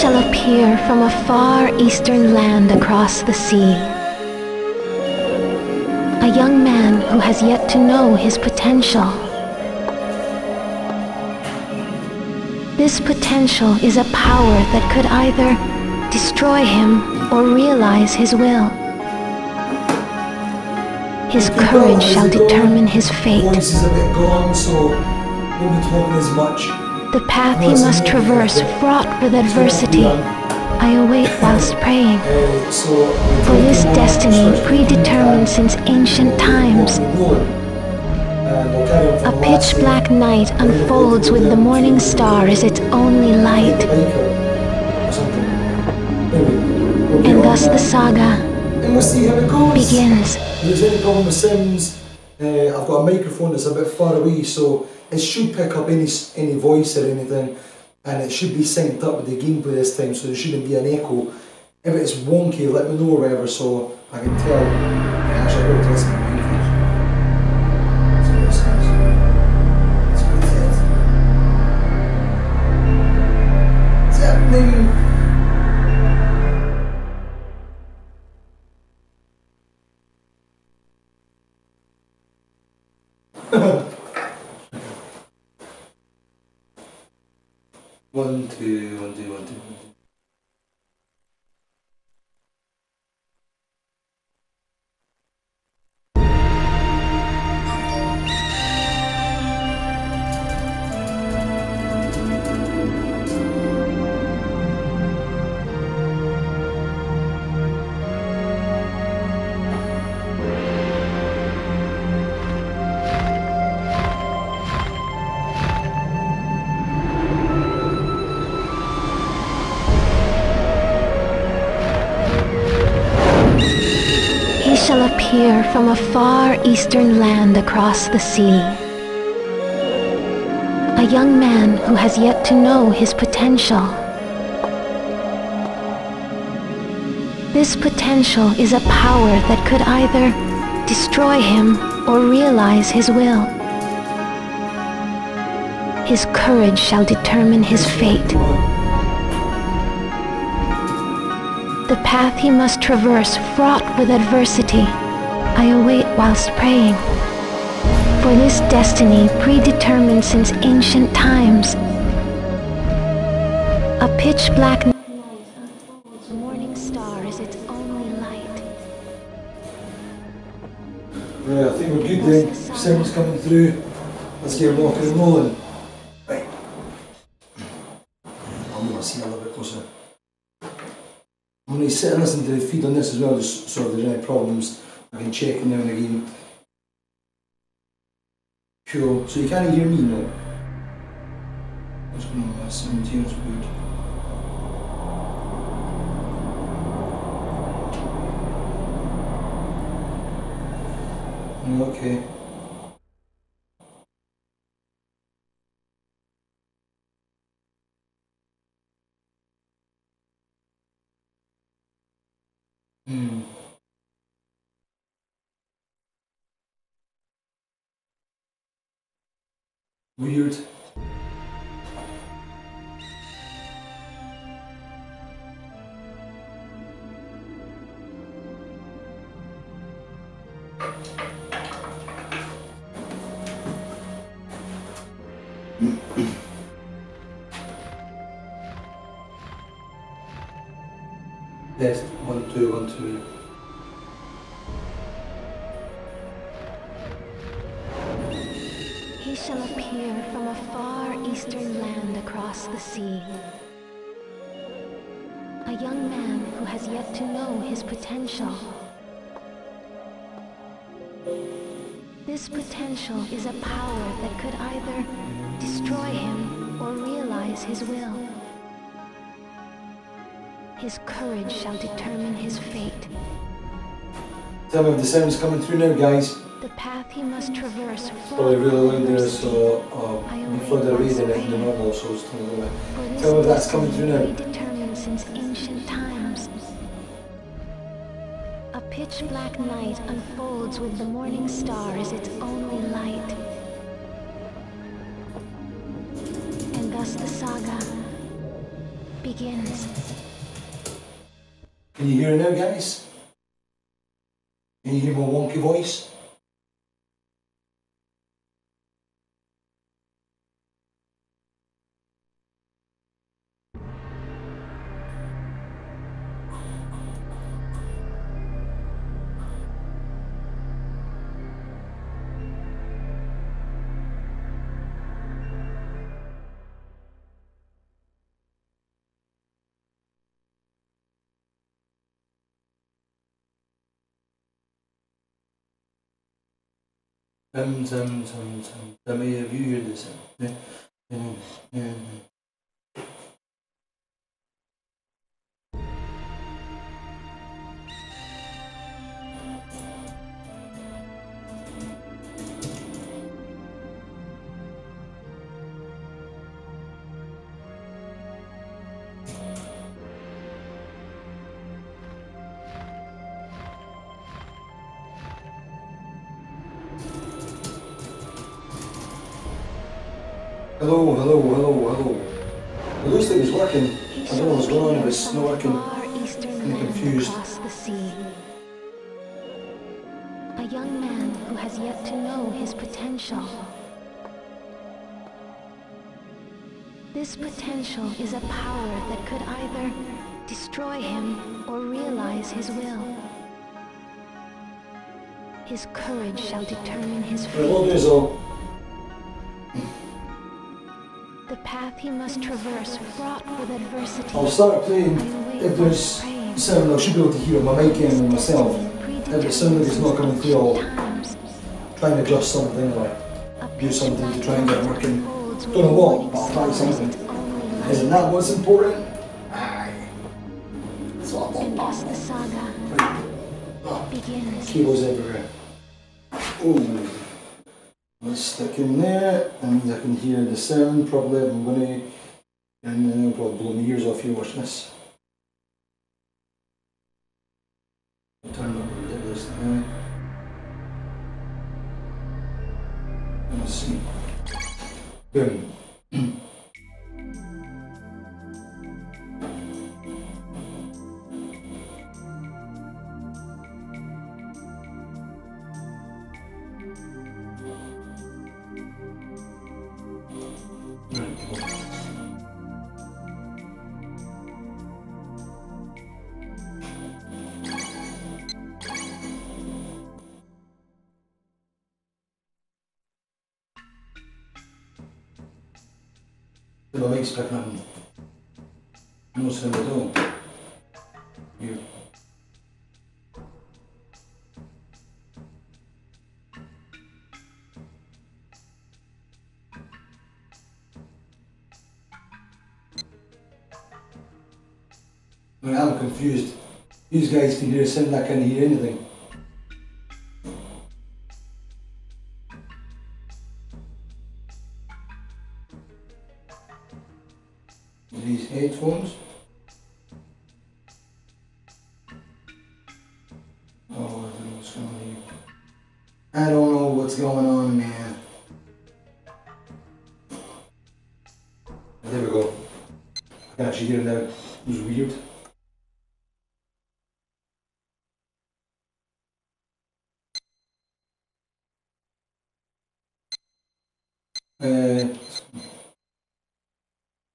shall appear from a far eastern land across the sea. A young man who has yet to know his potential. This potential is a power that could either destroy him or realize his will. His courage shall determine his fate. Voice is a bit gone, so won't be talking as much. The path he must traverse, fraught with adversity, I await whilst praying. For this destiny predetermined since ancient times. A pitch-black night unfolds with the morning star as its only light. And thus the saga begins. If there's any problem with Sims, I've got a microphone that's a bit far away, so it should pick up any voice or anything, and it should be synced up with the gameplay this time, so there shouldn't be an echo. If it's wonky, let me know or whatever, so I can tell. Actually, I got to listen to my earphones. So this is. That's what it is. Is that maybe? One, two, one, two, one, two. Shall appear from a far eastern land across the sea. A young man who has yet to know his potential. This potential is a power that could either destroy him or realize his will. His courage shall determine his fate. The path he must traverse, fraught with adversity, I await whilst praying. For this destiny predetermined since ancient times. A pitch-black night unfolds, the morning star is its only light. Right, I think we're good then. Sound's coming through. Let's get rocking and rolling. Right. I'm going to see a little bit closer. I'm going to sit and listen to the feed on this as well, just so if there's any problems I can check it now and again. Cool, so you can't hear me now. What's going on with 17 is good. Okay. Weird. Test 1 2 1 2. He shall appear from a far eastern land across the sea. A young man who has yet to know his potential. This potential is a power that could either destroy him or realize his will. His courage shall determine his fate. Tell me if the sound's coming through now, guys. The path he must traverse. Probably really loud there, so we further away than the normal, so it's tell me if that's coming through now. Predetermined since ancient times. A pitch-black night unfolds with the morning star as its only light. And thus the saga begins. Can you hear it now, guys? Can you hear my wonky voice? Tell me if you hear this. Hello. It looks like it's working. I don't know what's going on, but it's not working. I'm confused. The sea. A young man who has yet to know his potential. This potential is a power that could either destroy him or realize his will. His courage shall determine his fate. The path he must traverse, fraught with adversity. I'll start playing. If there's sound, I should be able to hear my mic in myself. If it sounds like it's not coming through, I'll try and adjust something or do something to try and get it working. Don't know what, but I'll try something. Isn't that what's important? Aye. That's what I want. The saga begins. Cables everywhere. Oh. Let's stick in there, and I can hear the sound probably. I'm going to, and then I'll probably blow my ears off you. Watch this. I'll turn up this now. Let's see. Boom. My mic's picking up no sound at all. Here. I'm confused. These guys can hear a sound, I can't hear anything. These headphones. Oh, I don't know what's going on here. I don't know what's going on, man. There we go. I can actually hear it now. It was weird.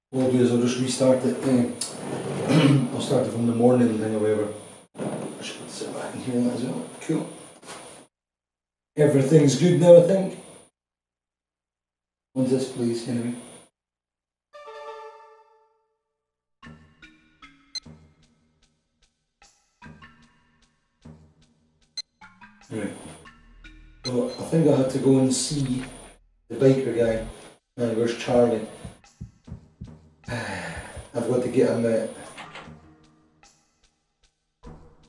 What I'll do is I'll just restart it. I'll start it from the morning thing or whatever. I should sit back and hear that as well. Cool. Everything's good now, I think. What's this, please, Henry? Right. So I think I had to go and see the biker guy. Where's Charlie? I've got to get him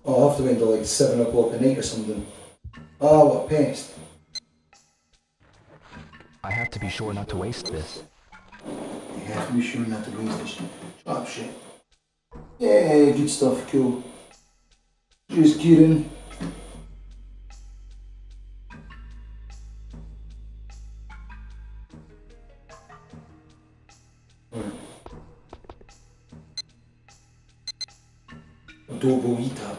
I'll have to wait until like 7 o'clock at night or something. Oh, what a pest. I have to be sure not to waste this. You have to be sure not to waste this. Shut up, shit. Yeah, good stuff, cool. Just kidding. Doboita.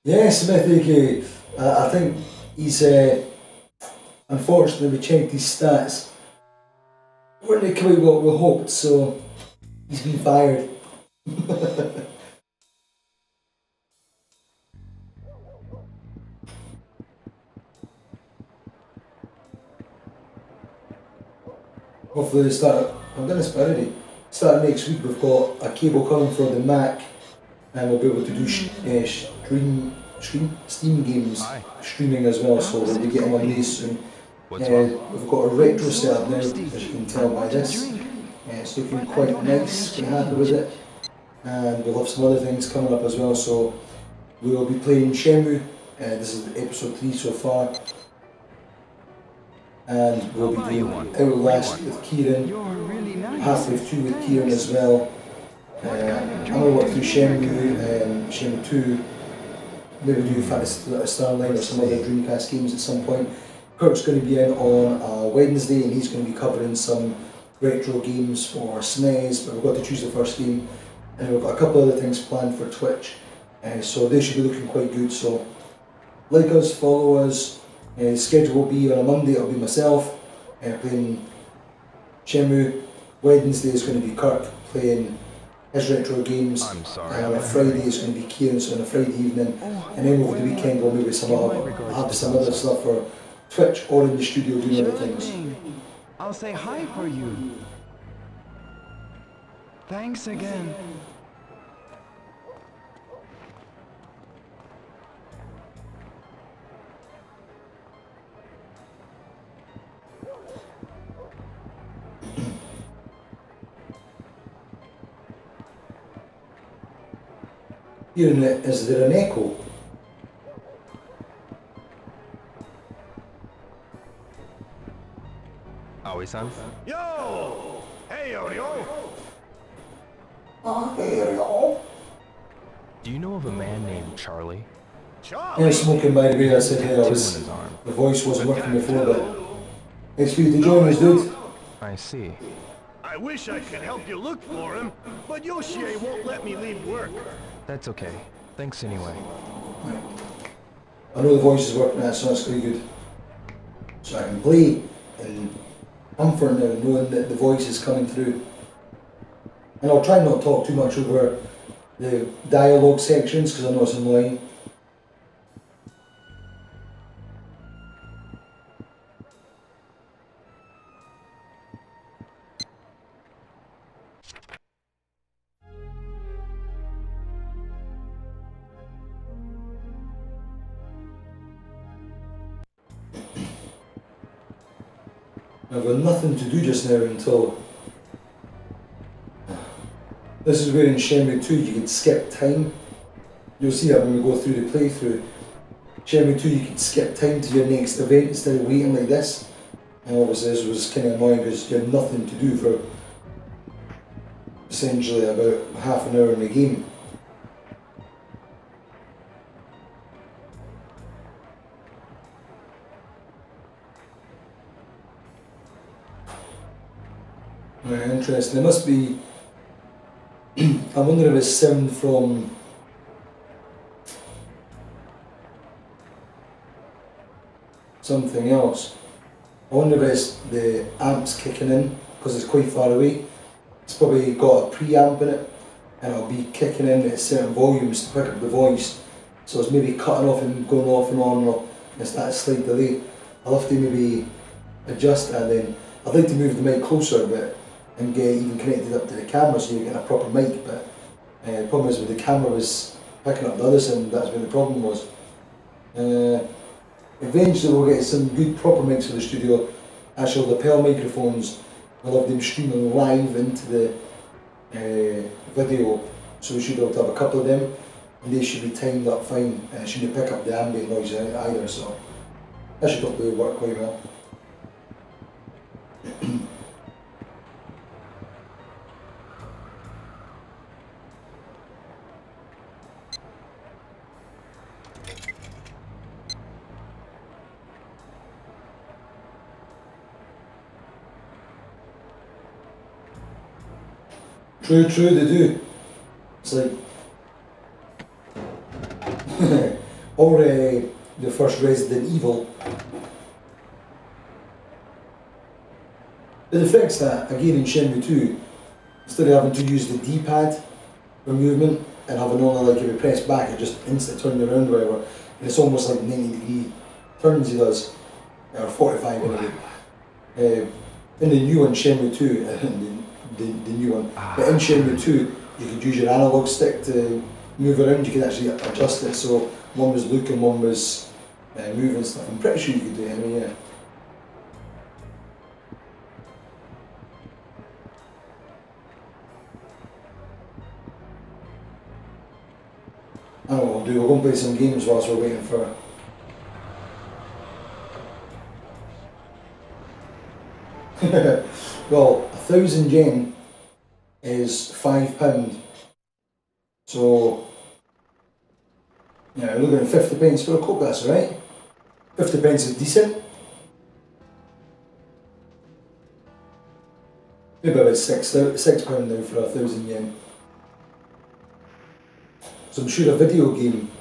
Yeah, Smithy, I think he's unfortunately we checked his stats. Weren't quite what we hoped, so he's been fired. Hopefully they start, I've done this already, start next week we've got a cable coming for the Mac and we'll be able to do Steam games streaming as well, so we'll be getting on these soon. We've got a retro setup now, as you can tell by this. It's looking quite nice, quite happy with it. And we'll have some other things coming up as well, so we will be playing Shenmue. This is episode 3 so far. And we'll be doing Outlast with Kieran, Half-Life 2 with Kieran as well. I'm going to work through Shenmue, Shenmue 2, maybe do Phantasy Star Line or some other Dreamcast games at some point. Kurt's going to be in on Wednesday and he's going to be covering some retro games for SNES, but we've got to choose the first game. And we've got a couple other things planned for Twitch, so they should be looking quite good. So like us, follow us. The schedule will be on a Monday, it'll be myself playing Shenmue. Wednesday is going to be Kirk playing his retro games. And on a Friday is going to be Kieran, so on a Friday evening. And then over the weekend we'll maybe have some other stuff for Twitch or in the studio doing other things. I'll say hi for you. Thanks again. Is there an echo? Aoi-san? Yo! Hey, Oreo! Do you know of a man named Charlie? Yeah, smoking by the way, I said hey, the voice wasn't working before, but it's for you to join us, dude. I see. I wish I could help you look for him, but Yoshie won't let me leave work. That's okay. Thanks anyway. I know the voice is working now, so that's pretty good. So I can play and comfort now, knowing that the voice is coming through. And I'll try not to talk too much over the dialogue sections, because I know it's annoying. I've got nothing to do just now until... This is where in Shenmue 2 you can skip time. You'll see that when we go through the playthrough. Shenmue 2 you can skip time to your next event instead of waiting like this. And obviously this was kind of annoying because you had nothing to do for essentially about half an hour in the game. Right, interesting. It must be... I wonder if it's sound from... something else. I wonder if it's the amps kicking in, because it's quite far away. It's probably got a preamp in it, and it'll be kicking in at certain volumes to pick up the voice. So it's maybe cutting off and going off and on, or it's that slight delay. I'll have to maybe adjust that then. I'd like to move the mic closer a bit and get even connected up to the camera so you get a proper mic, but the problem is with the camera was picking up the other sound, that's where the problem was. Eventually we'll get some good proper mics for the studio, actual lapel microphones. We'll have them streaming live into the video, so we should be able to have a couple of them, and they should be timed up fine, and it shouldn't pick up the ambient noise either, so that should hopefully work quite well. True, they do. It's like... or the first Resident Evil. It affects that, again in Shenmue 2, instead of having to use the D-pad for movement and having only like if you press back it just instantly turns around or whatever, and it's almost like 90-degree turns he does, or 45 anyway. In the new one, Shenmue 2, the new one, but in Shenmue 2 you could use your analog stick to move around, you could actually adjust it so one was looking, one was moving and stuff. I'm pretty sure you could do it anyway, yeah. I don't know what we'll do, we'll go and play some games whilst we're waiting for... Well, 1,000 yen is £5. So, yeah, we're looking at 50 pence for a Coke, that's alright. 50 pence is decent. Maybe about £6 now for 1,000 yen. So I'm sure a video game,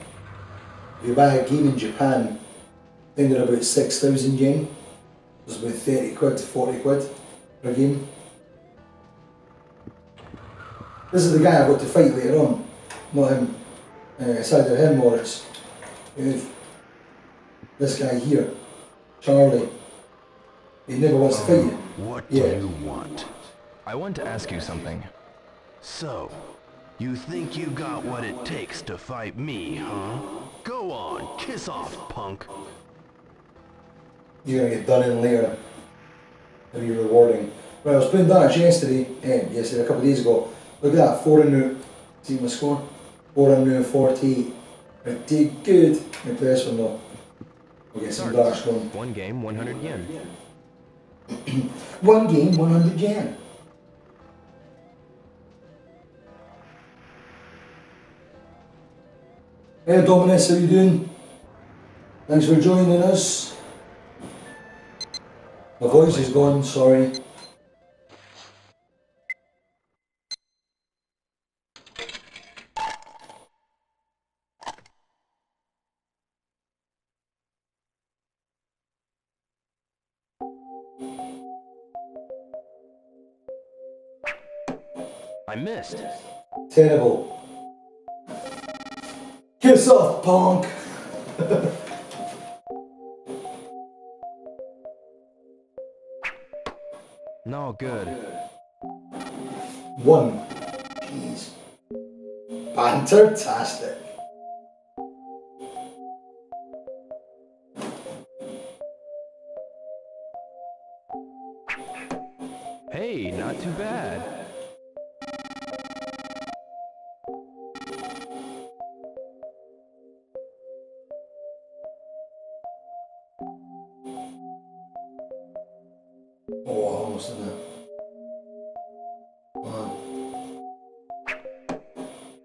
if you buy a game in Japan, then they're about 6,000 yen. It's about 30 quid to 40 quid per game. This is the guy I've got to fight later on, not him. It's either him or it's this guy here, Charlie. He never wants to fight you. What do you want? I want to ask you something. So, you think you got what it takes to fight me, huh? Go on, kiss off, punk. You're gonna get done in later. It'll be rewarding. Right, I was playing Dutch yesterday, a couple of days ago. Look at that, 4-0. See my score? 448. Pretty good. Let me play this one though. We'll get some darts going. One game, 100 yen. One game, 100 yen. Hey Dominus, how you doing? Thanks for joining us. My voice is gone, sorry. I missed. Terrible. Kiss off, punk! No good. One. Jeez. Banter-tastic. Hey, not too bad. Oh, almost in there. Wow.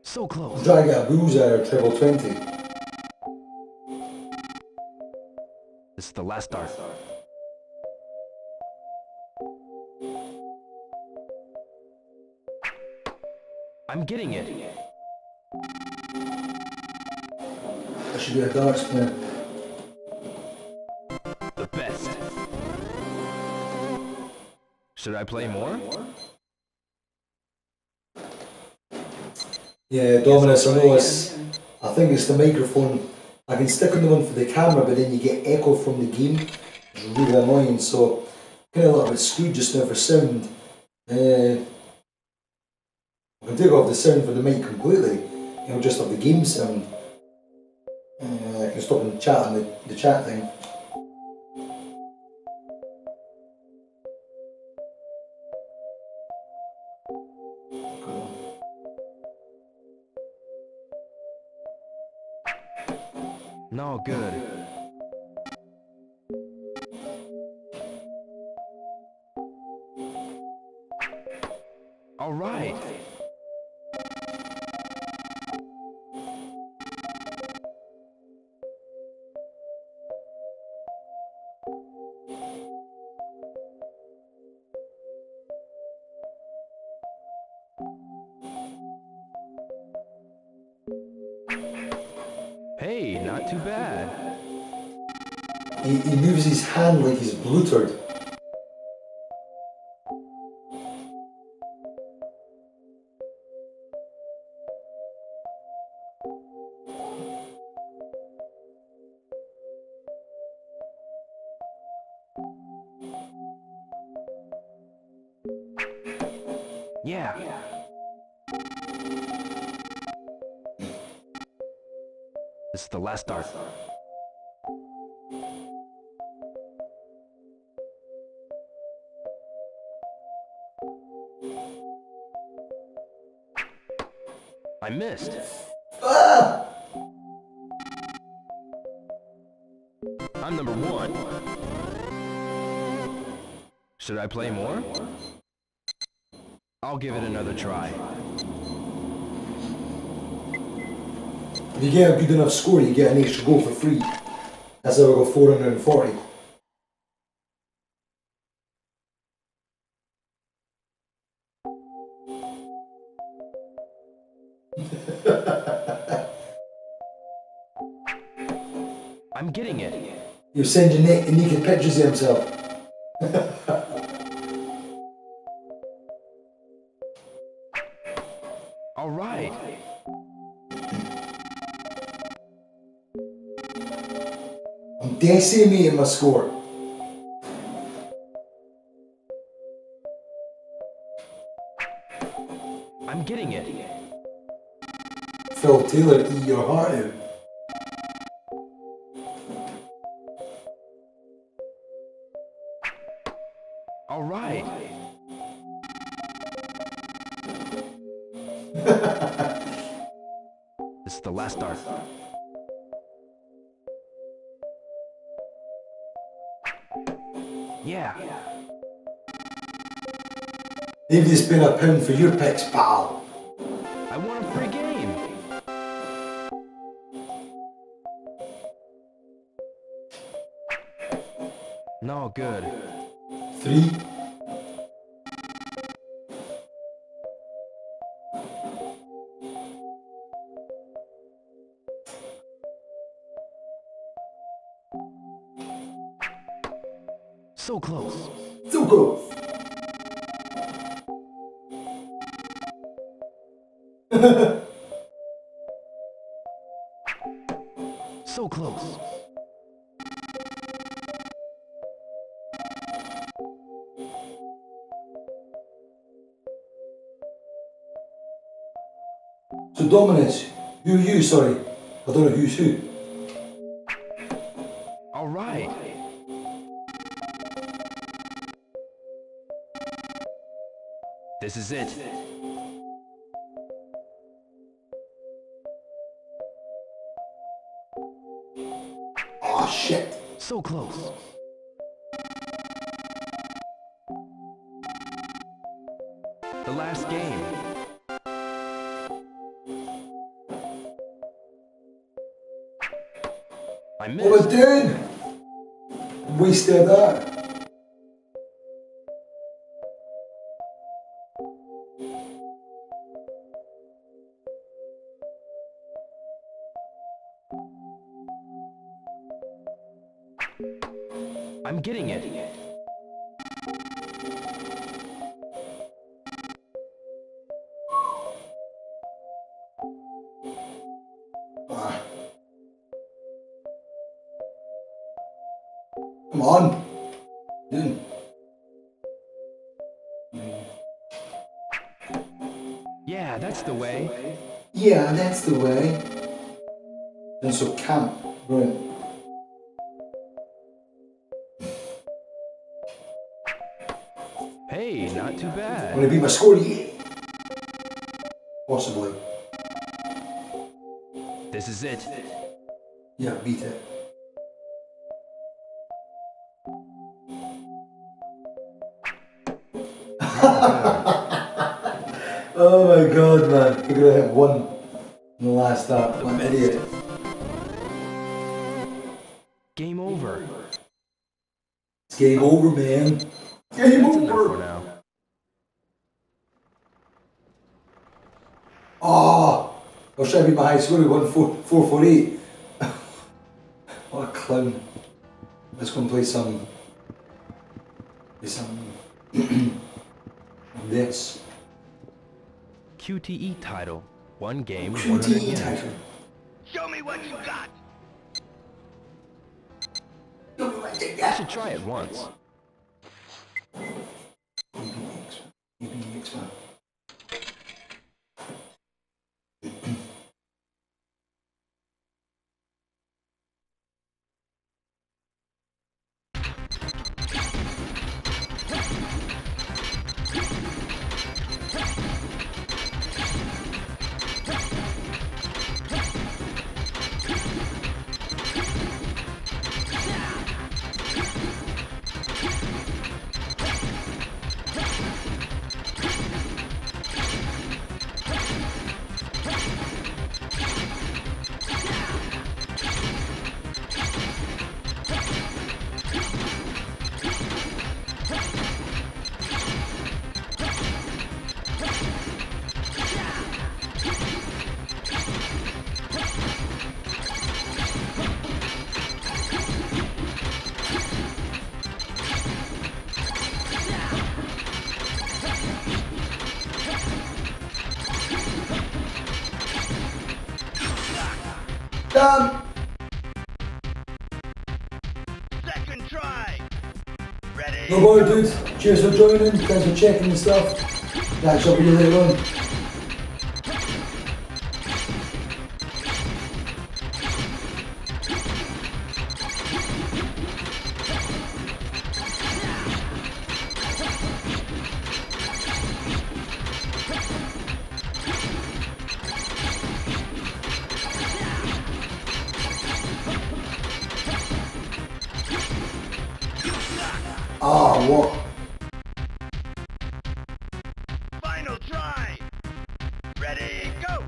So close. I'm trying to get a booze out of triple 20. This is the last dart. I'm getting it. I should be a darts player. The best. Should I play more? Yeah, Dominus, I know it's... I think it's the microphone. I can stick on the one for the camera, but then you get echo from the game. It's really annoying, so... Kind of a little bit screwed just now for sound. I can take off the sound for the mic completely. I'll just have the game sound. I can stop and chat on the chat thing. No good. All right. Hey, not too bad. He moves his hand like he's blutered. Yeah. This is the last art. I missed. Ah! I'm number 1. Should I play more? I'll give it another try. If you get a good enough score, you get an extra goal for free. That's how I got 440. I'm getting it. You're sending naked pictures of himself. All right. I'm decimating my score. I'm getting it. Phil Taylor, eat your heart out. All right. This is the last art. Yeah. Maybe they spend £1 for your picks, pal. I want a free game. No good. 3. So close. So close. So close. So Dominus, who are you, sorry? I don't know who's who. All right. This is it. Oh shit. So close. The last game. I What was missed. doing? Wasted that. I'm getting it. Ah. Come on. Dude. Yeah, that's the way. Yeah, that's the way. And so camp. Right. Hey, not too bad. Wanna beat my score? Yeah. Possibly. This is it. Yeah, beat it. Oh my god, man. You're gonna hit 1 in the last stop. I'm an idiot. Game over. It's game over, man. Game That's enough over. for now. Oh, I was trying to beat my high score. We won 448. clown. Let's go and play some this. QTE title. One game, 100 QTE yen. title. Show me what you got. I should try it once. EBX, man. Done. Second try. Ready? No bother, dude. Cheers for joining. Thanks for checking and stuff. Catch up with you later on. Ah, what? Final try. Ready, go.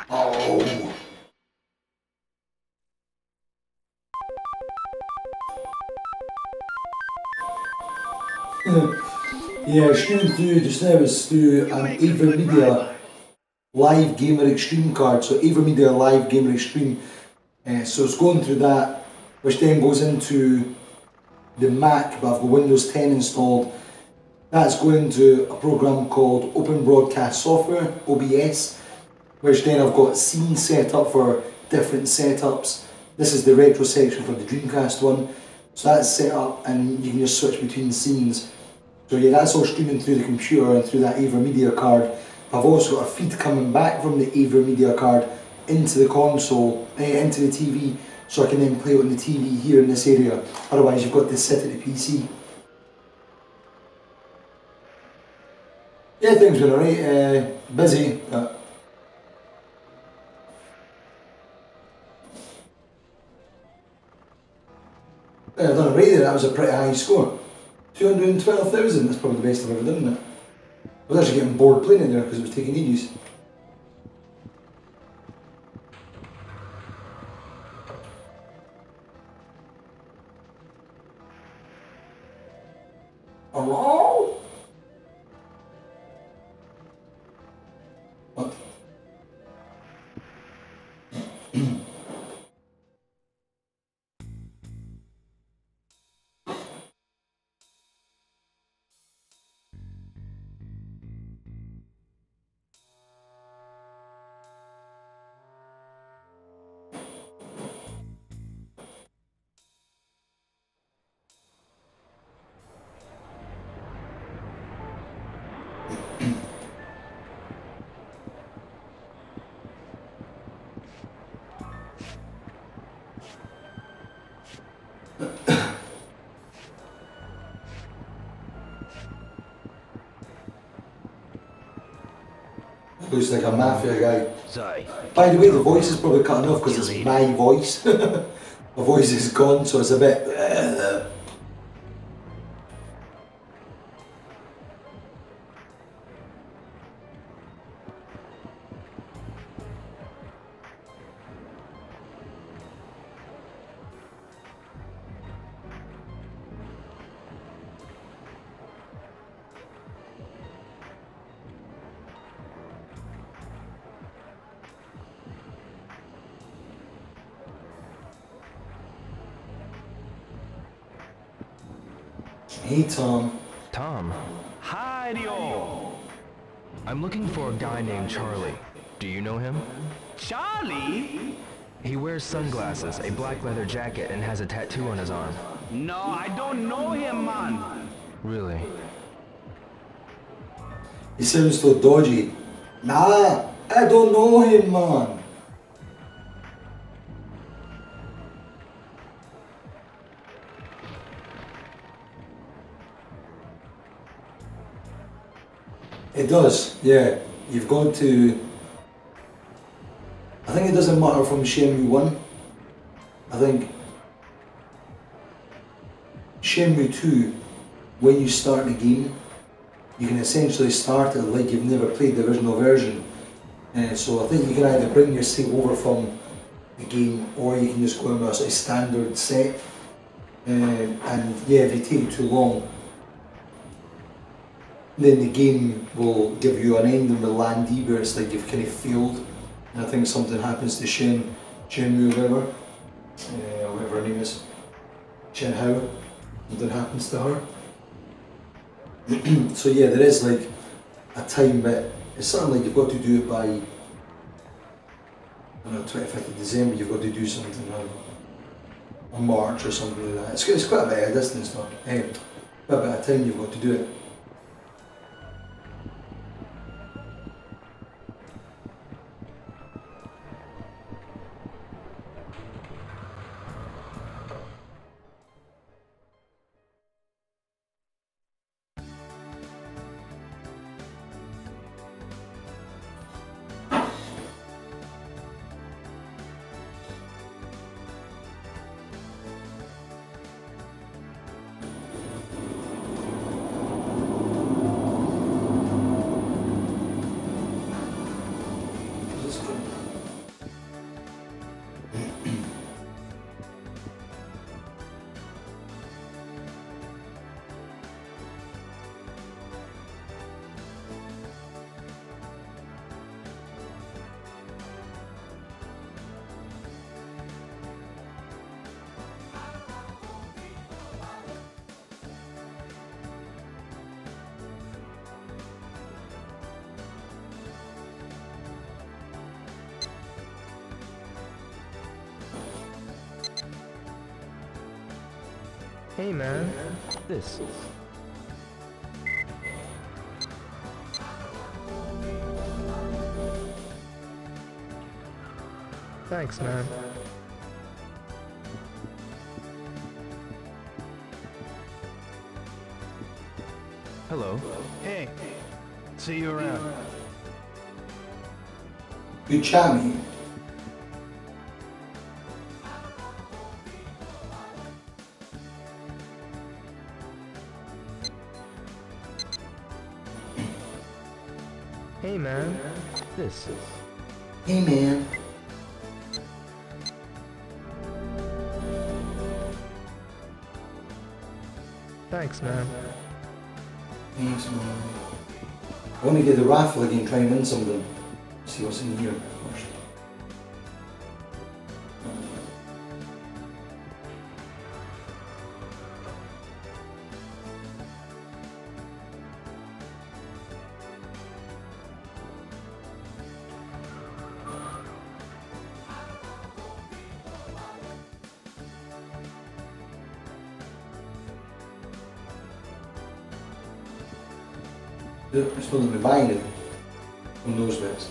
Oh. Yeah, streaming through just now is through an AverMedia Live Gamer Extreme card. So AverMedia Live Gamer Extreme. So it's going through that, which then goes into the Mac, but I've got Windows 10 installed. That's going to a program called Open Broadcast Software, OBS, which then I've got scenes set up for different setups. This is the retro section for the Dreamcast one. So that's set up and you can just switch between scenes. So yeah, that's all streaming through the computer and through that AverMedia card. I've also got a feed coming back from the AverMedia card into the console, into the TV, so I can then play it on the TV here in this area. Otherwise you've got to sit at the PC. Yeah, things went alright, busy. I done it right there, that was a pretty high score. 212,000, that's probably the best I've ever done, isn't it? I was actually getting bored playing it there because it was taking ages. Hello? What? Looks like a mafia guy. Sorry. By the way, the voice is probably cutting off because it's my voice. My voice is gone, so it's a bit... Hey, Tom. Tom, Hi-dio! I'm looking for a guy named Charlie. Do you know him? Charlie? He wears sunglasses, a black leather jacket, and has a tattoo on his arm. No, I don't know him, man. Really? He sounds so dodgy. Nah, I don't know him, man. It does, yeah. You've got to... I think it doesn't matter from Shenmue 1. I think Shenmue 2, when you start the game, you can essentially start it like you've never played the original version. So I think you can either bring your save over from the game, or you can just go in with a sort of standard set. And yeah, if you take too long, then the game will give you an ending with Landy where it's like you've kind of failed, and I think something happens to Shenmue, whatever her name is, Shenhao, something happens to her. So yeah, there is like a time bit. It's something like you've got to do it by, I don't know, 25th of December, you've got to do something on March or something like that. It's quite a bit of a distance though. Quite a bit of time you've got to do it. Hey man, this. Thanks man. Hello. Hey, see you around. Good chat, mate. Hey, man. This. Hey, man. Thanks, man. Thanks, man. I want to get the raffle again, try and win something. See what's in here first. I still not be buying it from those bits.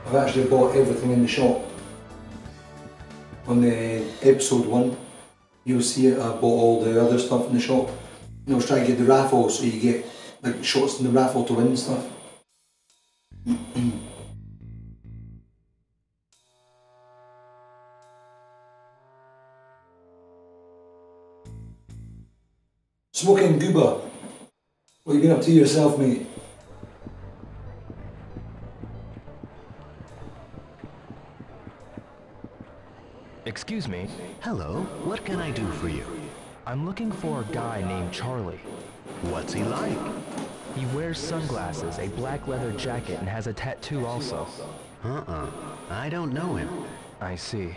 I've actually bought everything in the shop. On the episode 1, you'll see it, I bought all the other stuff in the shop. And I was trying to get the raffle so you get like shots in the raffle to win stuff. Smoking Gooba. What have you been up to yourself, mate? Excuse me. Hello, what can I do for you? I'm looking for a guy named Charlie. What's he like? He wears sunglasses, a black leather jacket, and has a tattoo also. I don't know him. I see.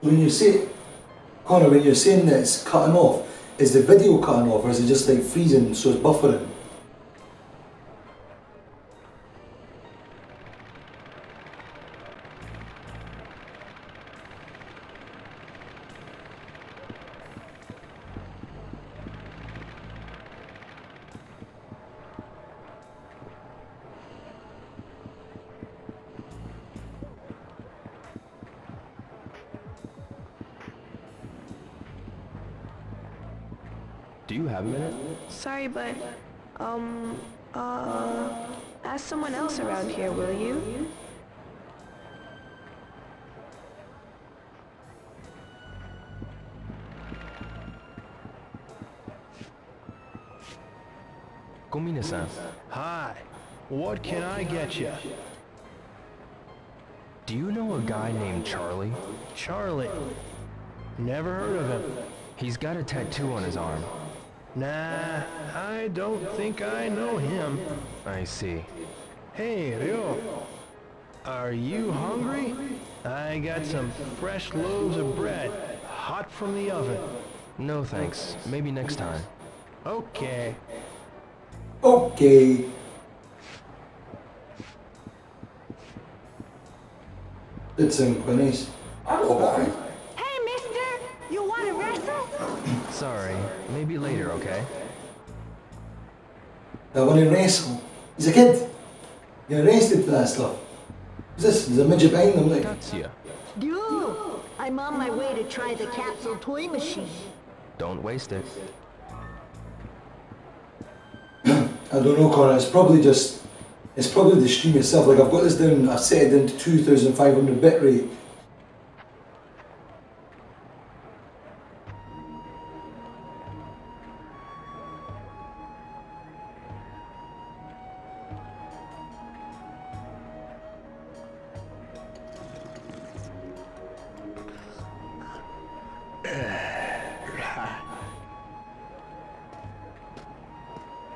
When you say, Connor, when you're saying that it's cutting off, is the video cutting off or is it just like freezing so it's buffering? Do you have a minute? Sorry, but, ask someone else around here, will you? Komina-san. Hi. What can I get you? Do you know a guy named Charlie? Charlie. Never heard of him. He's got a tattoo on his arm. Nah, I don't think I know him. I see. Hey, Ryo. Are you hungry? I got some fresh loaves of bread, hot from the oven. No thanks. Maybe next time. Okay. Okay. Did sound quite nice. Oh, Hey, mister! You wanna wrestle? Sorry. Maybe later, okay? I want to wrestle. He's a kid. You're arrested for that stuff. What's this? There's a midget behind them, like. That's ya. Dude, I'm on my way to try the capsule toy machine. Don't waste it. I don't know, Connor. It's probably the stream itself. Like I've got this down. I've set it down to 2,500 bit rate.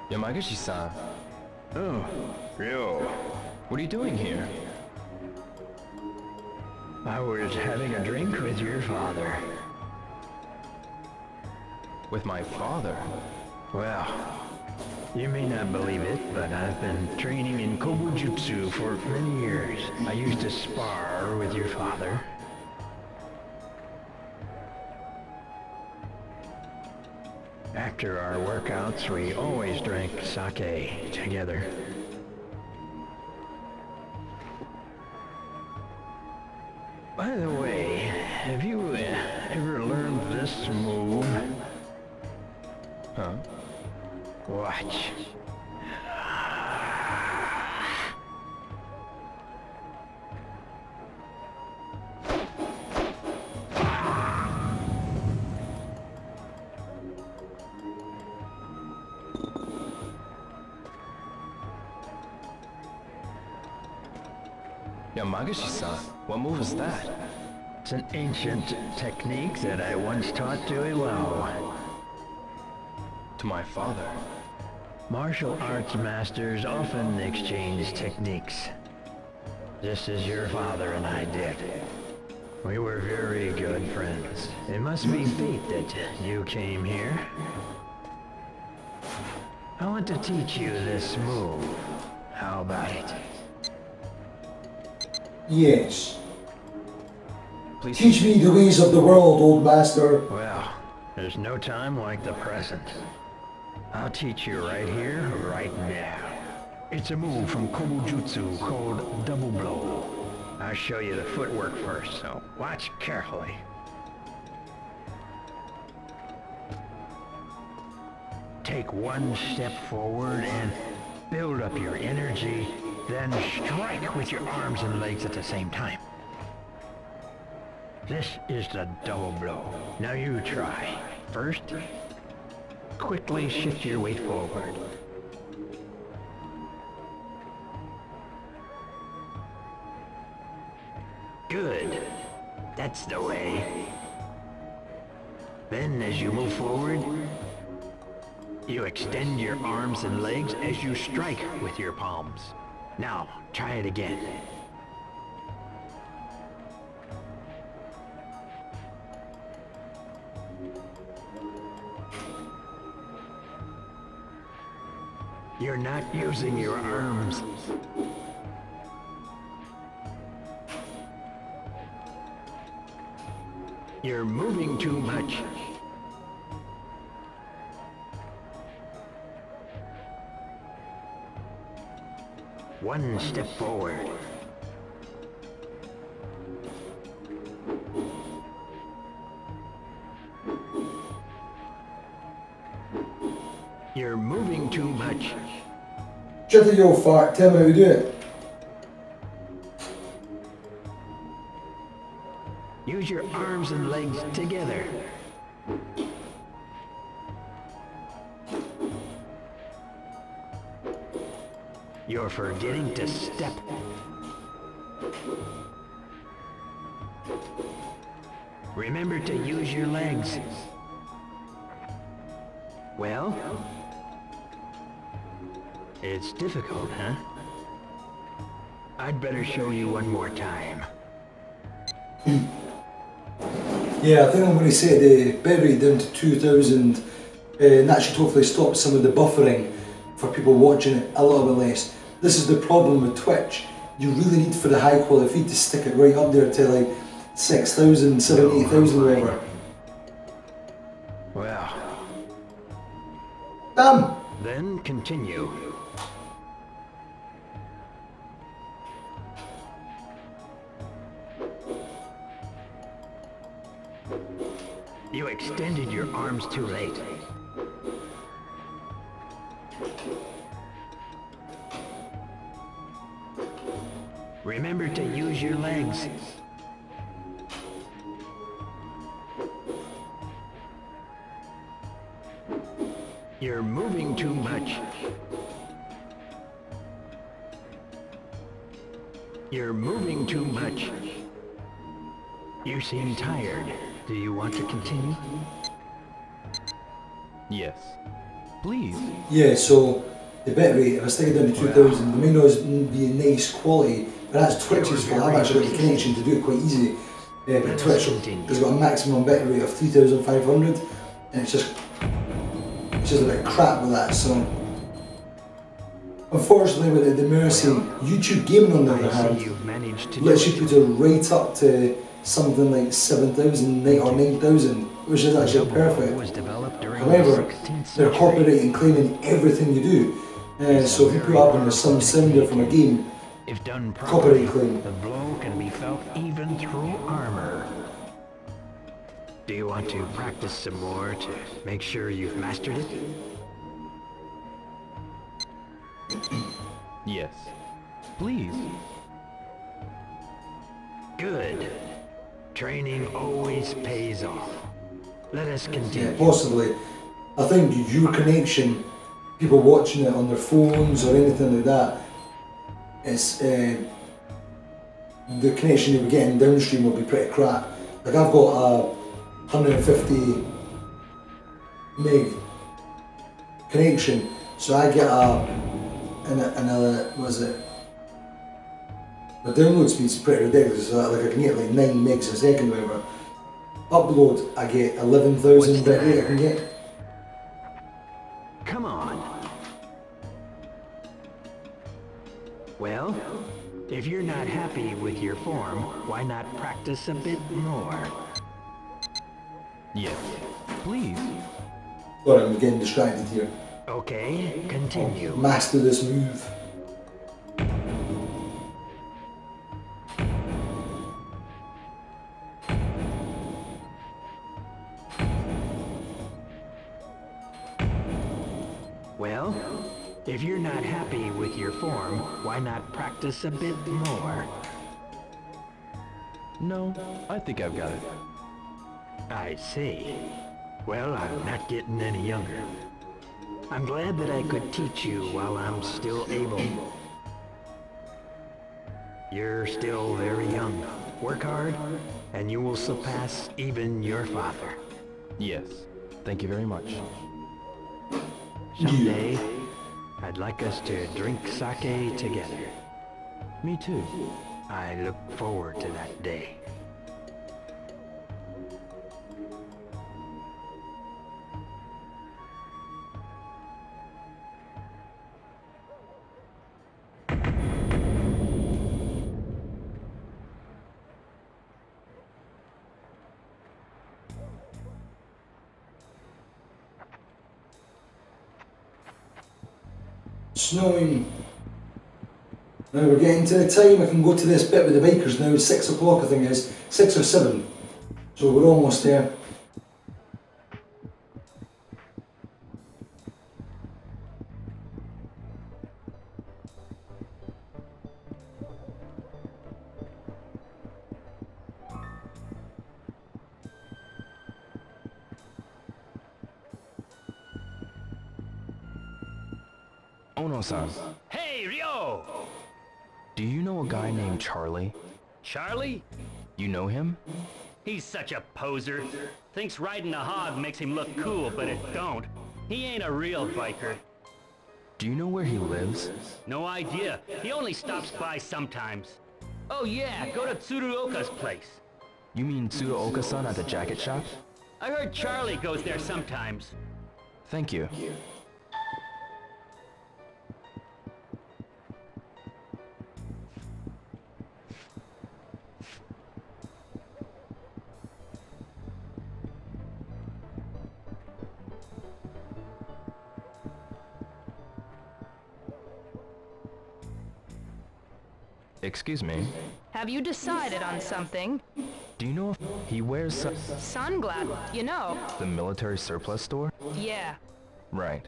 Yamagashi-san, Oh, Ryo. what are you doing here? I was having a drink with your father. With my father? Well, you may not believe it, but I've been training in Kobujutsu for many years. I used to spar with your father. After our workouts, we always drank sake together. By the way, have you ever learned this move? Huh? Watch. Yamagashi-san, what move is that? It's an ancient technique that I once taught to Iwao. To my father. Martial arts masters often exchange techniques. Just as your father and I did. We were very good friends. It must be fate that you came here. I want to teach you this move. How about it? Yes. Please Teach me the ways of the world, old master. Well, there's no time like the present. I'll teach you right here, right now. It's a move from Kobujutsu called Double Blow. I'll show you the footwork first, so watch carefully. Take one step forward and build up your energy, then strike with your arms and legs at the same time. This is the double blow. Now you try. First, quickly shift your weight forward. Good. That's the way. Then as you move forward, you extend your arms and legs as you strike with your palms. Now, try it again. You're not using your arms. You're moving too much. One step forward. You're moving too much. Shut the yo fart, tell me how to do it. Use your arms and legs together. You're forgetting to step. Remember to use your legs. Well, it's difficult, huh? I'd better show you one more time. Yeah, I think I'm going to set the bitrate down to 2000, and that should hopefully stop some of the buffering for people watching it a little bit less. This is the problem with Twitch. You really need for the high quality feed to stick it right up there to like 6,000, 7,000, 8,000 whatever. Well. Damn! Then continue. You extended your arms too late. Remember to use your legs. You're moving too much. You're moving too much. You seem tired. Do you want to continue? Yes. Please. Yeah, so the bitrate, if I stick it down to 2000, the may not be a nice quality, but that's Twitch's fault. I've actually got the connection to do it quite easy. But Twitch has got a maximum bitrate of 3,500, and it's just a bit crap with that, so unfortunately with the Mercy, YouTube Gaming on the other hand lets you put it right up to something like 7,000 or 9,000, which is actually perfect. However, they're copyrighting claiming everything you do. So if you put up on some cylinder from a game, If done copyright properly, claim. the blow can be felt even through armor. Do you want to practice some more to make sure you've mastered it? Yes. Please. Good. Training always pays off. Let us continue. Yeah, possibly. I think your connection, people watching it on their phones or anything like that, it's the connection you're getting downstream will be pretty crap. Like I've got a 150 meg connection, so I get another, what is it? The download speed's pretty ridiculous, so like I can get like 9 megs a second or whatever. Upload, I get 11,000 bit rate I can get. Come on. Well, if you're not happy with your form, why not practice a bit more? Yes. Please. Sorry, I'm getting distracted here. Okay, continue. Master this move. Well, if you're not happy with your form, why not practice a bit more? No, I think I've got it. I see. Well, I'm not getting any younger. I'm glad that I could teach you while I'm still able. You're still very young. Work hard, and you will surpass even your father. Yes. Thank you very much. Someday, I'd like us to drink sake together. Me too. I look forward to that day. Snowing. Now we're getting to the time I can go to this bit with the bikers now. It's 6 o'clock I think it is. 6 or 7. So we're almost there. Ono-san, Hey, Ryo! do you know a guy named Charlie? Charlie? You know him? He's such a poser. Thinks riding a hog makes him look cool, but it don't. He ain't a real biker. Do you know where he lives? No idea. He only stops by sometimes. Oh yeah, go to Tsuruoka's place. You mean Tsuruoka-san at the jacket shop? I heard Charlie goes there sometimes. Thank you. Excuse me. Have you decided on something? Do you know if he wears Sunglass, you know. the military surplus store? Yeah. Right.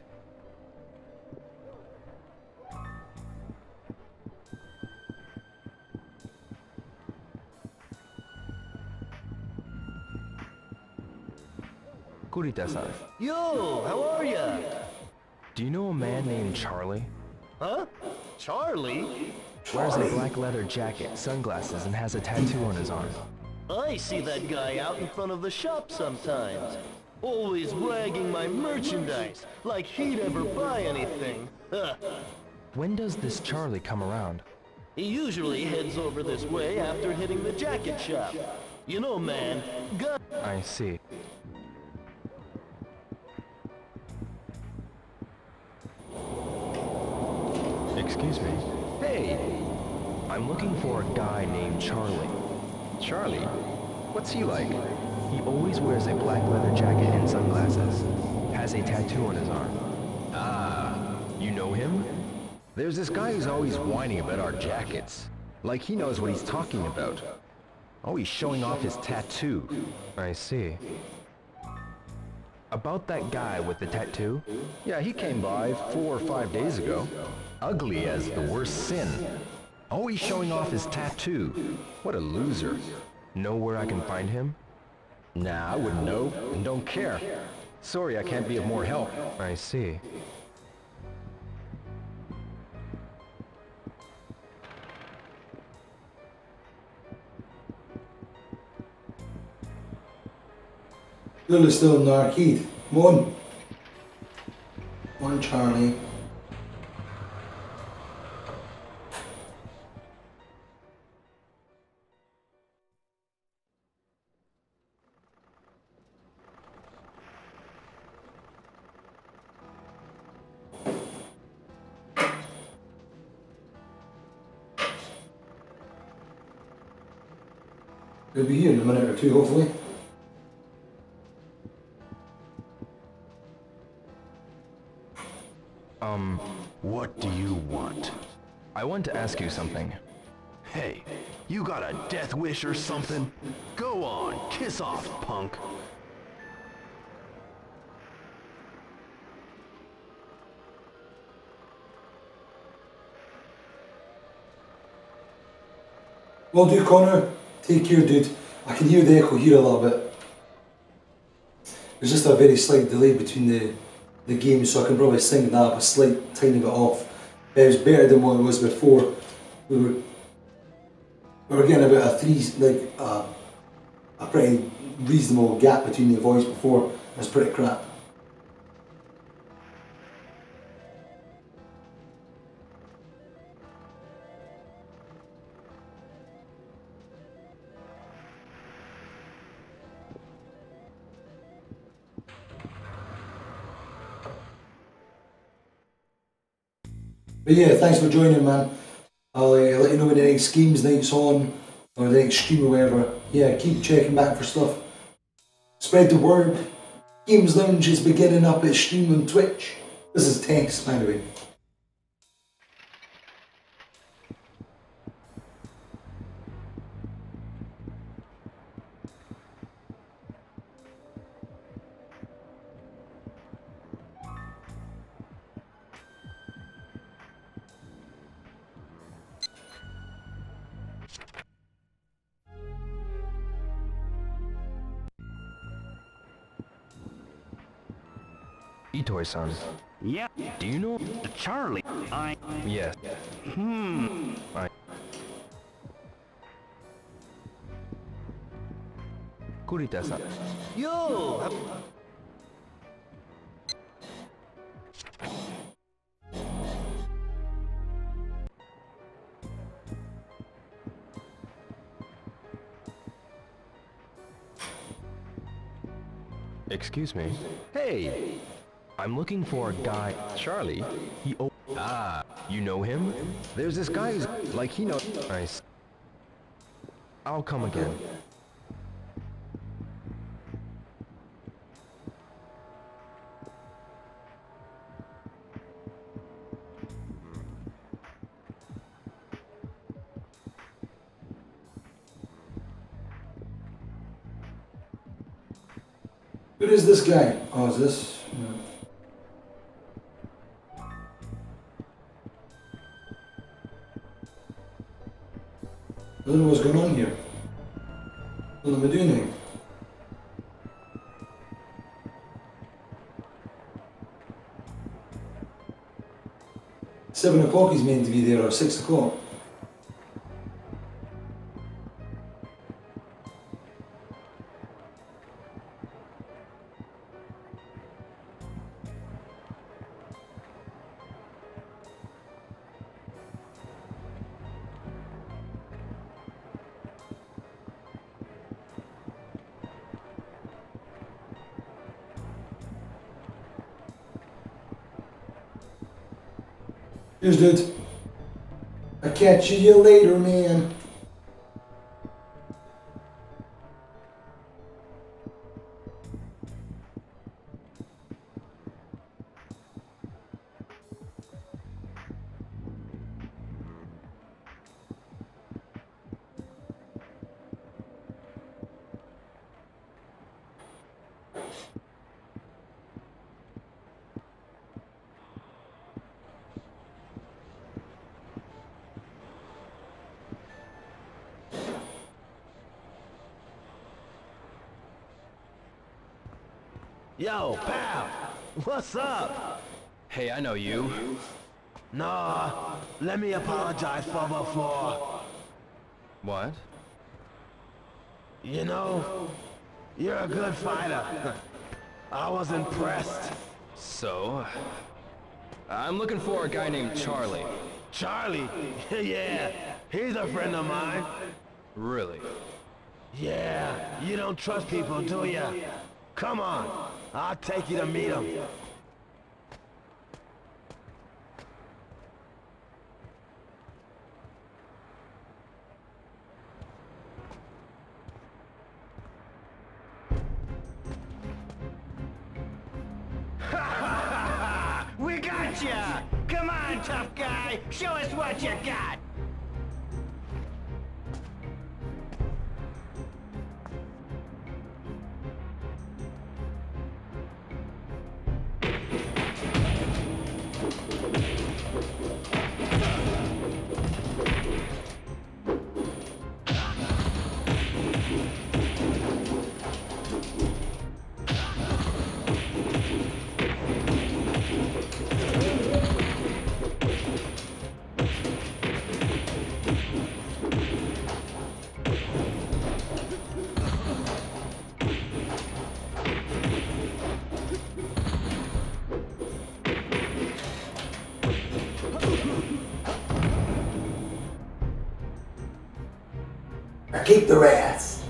Kurita-san, Yo, how are ya? do you know a man named Charlie? Huh? Charlie? Wears a black leather jacket, sunglasses, and has a tattoo on his arm. I see that guy out in front of the shop sometimes. Always bragging my merchandise, like he'd ever buy anything. When does this Charlie come around? He usually heads over this way after hitting the jacket shop. You know, man, I see. Excuse me. Hey! I'm looking for a guy named Charlie. Charlie? What's he like? He always wears a black leather jacket and sunglasses. Has a tattoo on his arm. Ah, you know him? There's this guy who's always whining about our jackets. Like he knows what he's talking about. Always showing off his tattoo. I see. About that guy with the tattoo? Yeah, he came by 4 or 5 days ago. Ugly as the worst sin. Always showing off his tattoo. What a loser. Know where I can find him? Nah, I wouldn't know, and don't care. Sorry, I can't be of more help. I see. Lily's still in the arcade. Come on. Come on, Charlie. He'll be here in a minute or two, hopefully. What do you want? I want to ask you something. Hey, you got a death wish or something? Go on, kiss off, punk. Will do, Connor. Take care, dude. I can hear the echo here a little bit. There's just a very slight delay between the games, so I can probably sing that up a slight tiny bit off. It was better than what it was before. We were getting about a pretty reasonable gap between the voice before. It was pretty crap. But yeah, thanks for joining, man. I'll let you know when the next games night's on, or the next stream or whatever. Yeah, keep checking back for stuff. Spread the word. Games Lounge is beginning up its stream on Twitch. This is Tex, by the way. Itoy-san. Yeah. Do you know Charlie? Yes. Kurita-san. Yo! Excuse me. Hey! I'm looking for a guy. Charlie? You know him? There's this guy who's like he knows. Nice. I'll come again. Who is this guy? Oh, is this? No. I don't know what's going on here. What am I doing here? Seven o'clock is meant to be there, or 6 o'clock. Cheers, dude. I'll catch you later, man. Yo, pal! What's up? Hey, I know you. Nah, let me apologize for before. What? You know, you're a good fighter. I was impressed. So? I'm looking for a guy named Charlie. Charlie? Yeah, he's a friend of mine. Really? Yeah, you don't trust people, do ya? Come on, I'll take you to meet him. We got ya! Come on, tough guy! Show us what you got! I kicked their ass.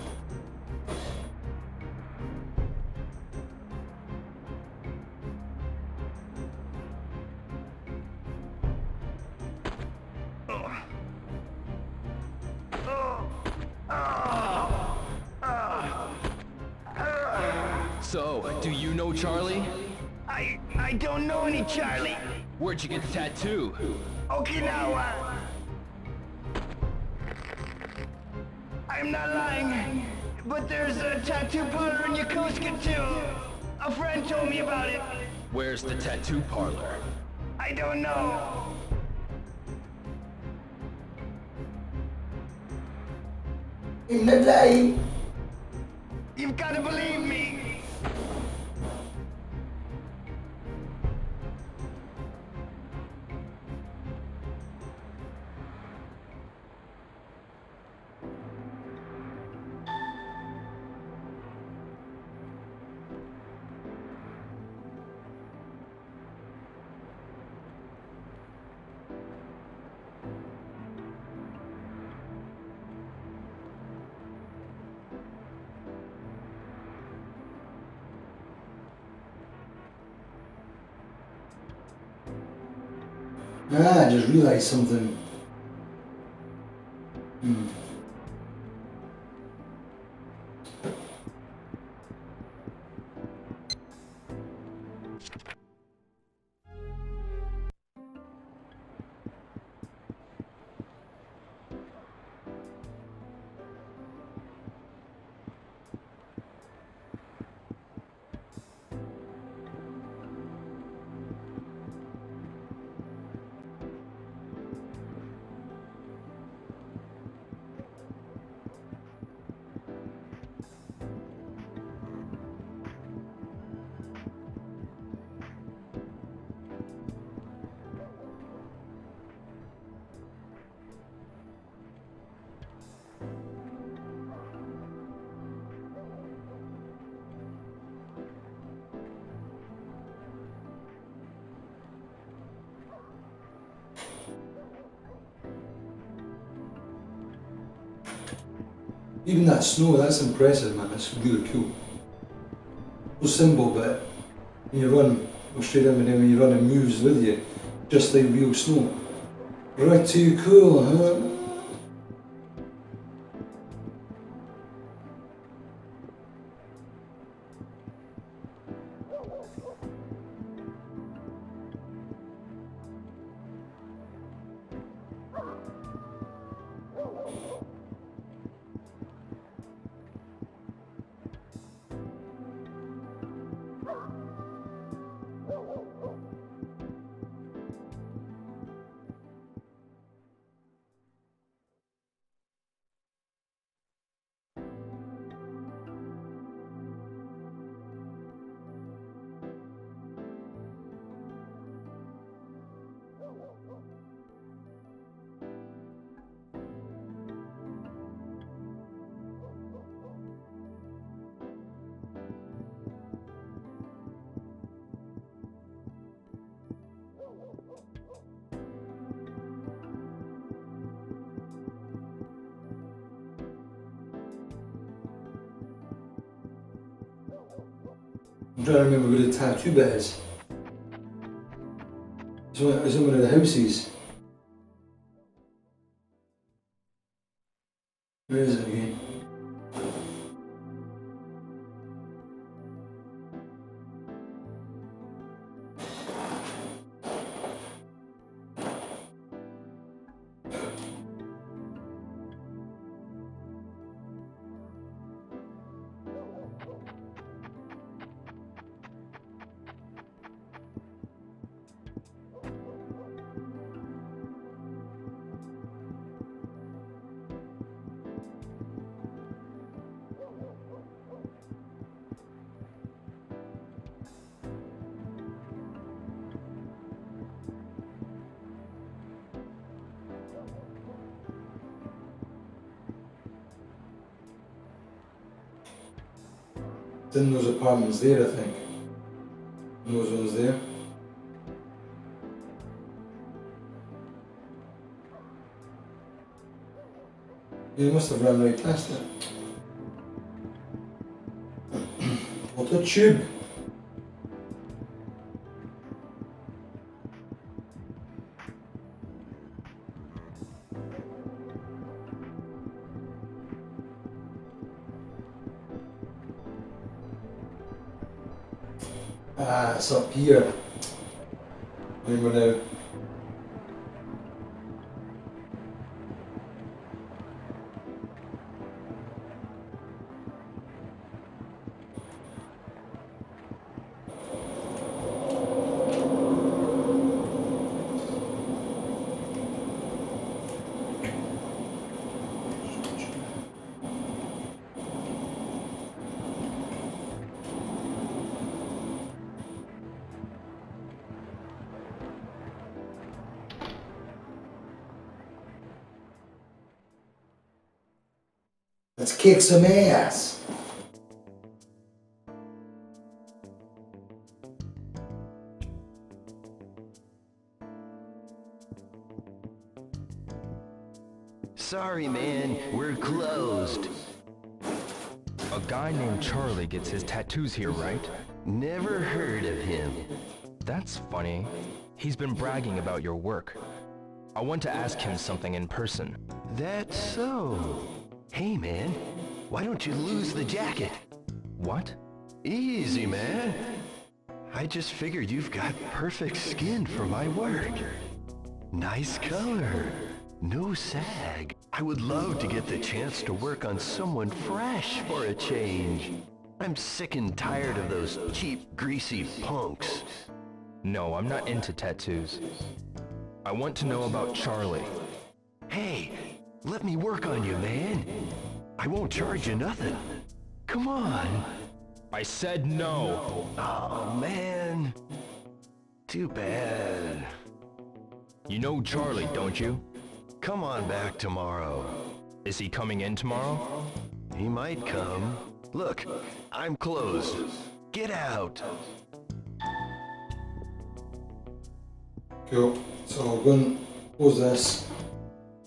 So, do you know Charlie? I don't know any Charlie. Where'd you get the tattoo? Okinawa. I'm not lying, but there's a tattoo parlor in Yokosuka too. A friend told me about it. Where's the tattoo parlor? I don't know. In the line. You've got to believe me. I just realised something. Even that snow, that's impressive, man. That's really cool. So simple, but when you run, go straight in with them, when you run, it moves with you, just like real snow. Right, too cool, huh? I'm trying to remember where the tattoo bit is. It's in one of the houses. Where is it again? It's in those apartments there, I think. And those ones there. You must have run right past it. What a tube! Ah, it's up here. Remember now. Let's kick some ass. Sorry, man, we're closed. A guy named Charlie gets his tattoos here, right? Never heard of him. That's funny. He's been bragging about your work. I want to ask him something in person. That's so. Hey, man, why don't you lose the jacket? What? Easy, man. I just figured you've got perfect skin for my work. Nice color. No sag. I would love to get the chance to work on someone fresh for a change. I'm sick and tired of those cheap, greasy punks. No, I'm not into tattoos. I want to know about Charlie. Hey, let me work on you, man. I won't charge you nothing. Come on. I said no. Oh, man. Too bad. You know Charlie, don't you? Come on back tomorrow. Is he coming in tomorrow? He might come. Look, I'm closed. Get out. Cool. So we're going to close this.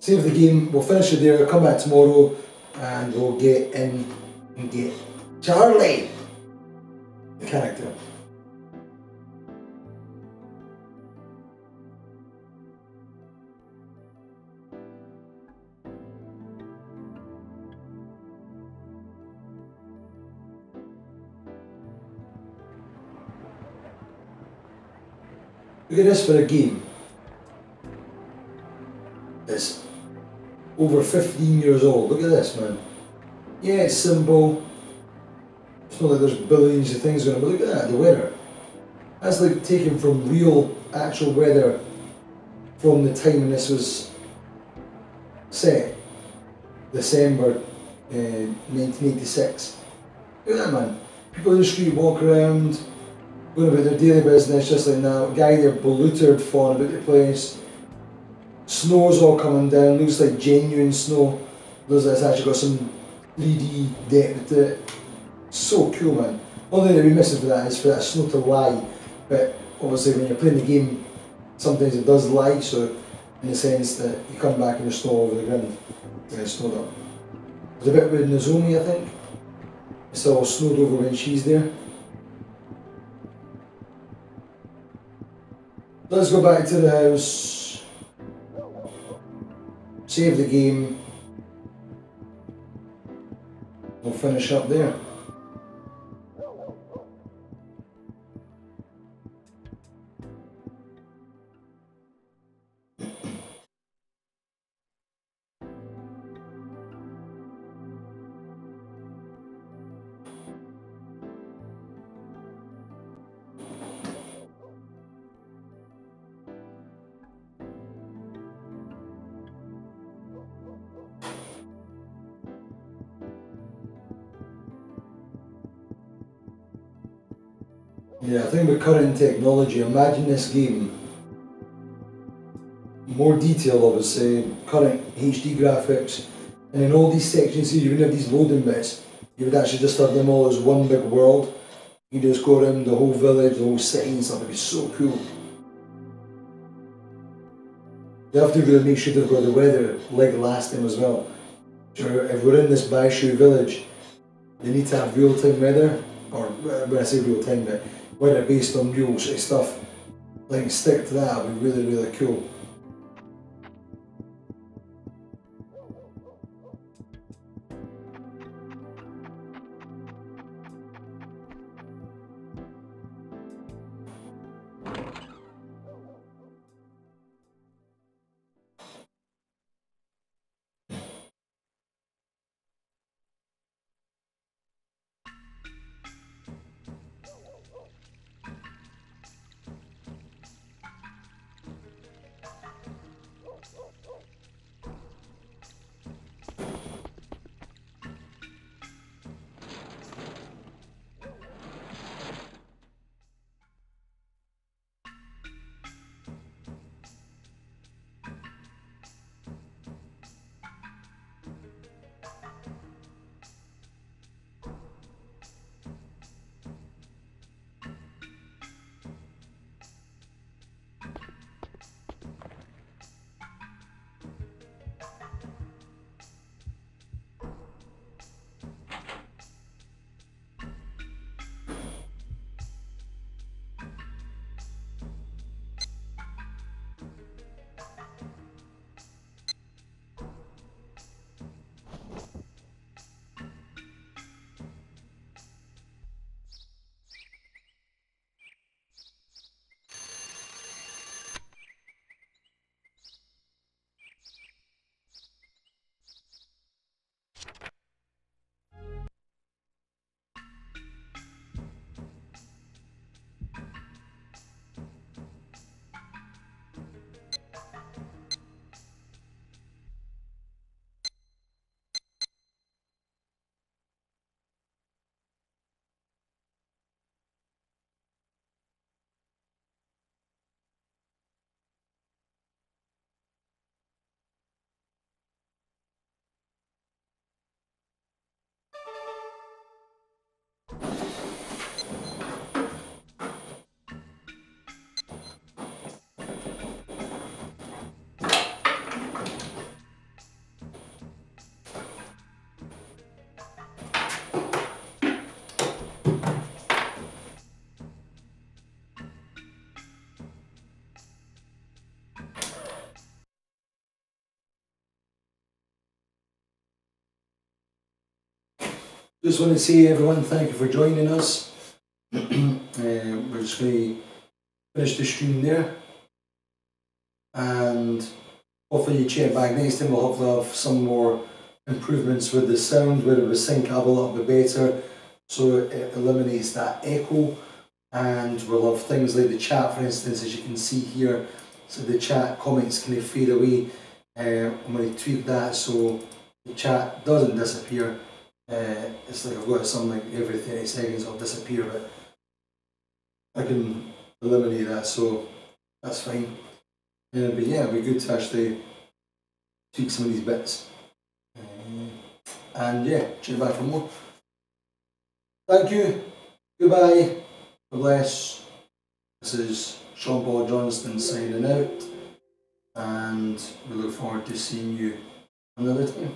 Save the game, we'll finish it there, come back tomorrow and we'll get in and get Charlie, the character. Look at this for a game. It's over 15 years old. Look at this, man. Yeah, it's simple. It's not like there's billions of things going on, but look at that, the weather. That's like taken from real, actual weather from the time when this was set. December 1986. Look at that, man. People in the street walk around, going about their daily business, just like now. Guy there bellutered, falling about the place. Snow's all coming down, looks like genuine snow. Looks like it's actually got some 3D depth to it. So cool, man. Only thing that we missing for that is for that snow to lie. But obviously when you're playing the game, sometimes it does lie, so in the sense that you come back and there's snow over the ground. When it's snowed up. There's a bit with Nozomi, I think. It's all snowed over when she's there. Let's go back to the house, save the game, we'll finish up there. Yeah, I think with current technology, imagine this game, more detail obviously, current HD graphics, and in all these sections here you would have these loading bits, you would actually just have them all as one big world. You just go around the whole village, the whole city and stuff, it'd be so cool. They have to really make sure they've got the weather like last time as well. So if we're in this Baishu village, they need to have real-time weather, or when I say real-time, but weather based on real sort of stuff. Like stick to that, would be really, really cool. Just want to say, everyone, thank you for joining us. We're just going to finish the stream there, and hopefully you check back next time. We'll hopefully have some more improvements with the sound, where we sync up a little bit better, so it eliminates that echo. And we'll have things like the chat, for instance, as you can see here. So the chat comments kind of fade away. I'm going to tweak that so the chat doesn't disappear. It's like I've got something like every 30 seconds it'll disappear, but I can eliminate that, so that's fine. But yeah, it'll be good to actually tweak some of these bits. And yeah, check back for more. Thank you. Goodbye. God bless. This is Sean Paul Johnston signing out, and we look forward to seeing you another time.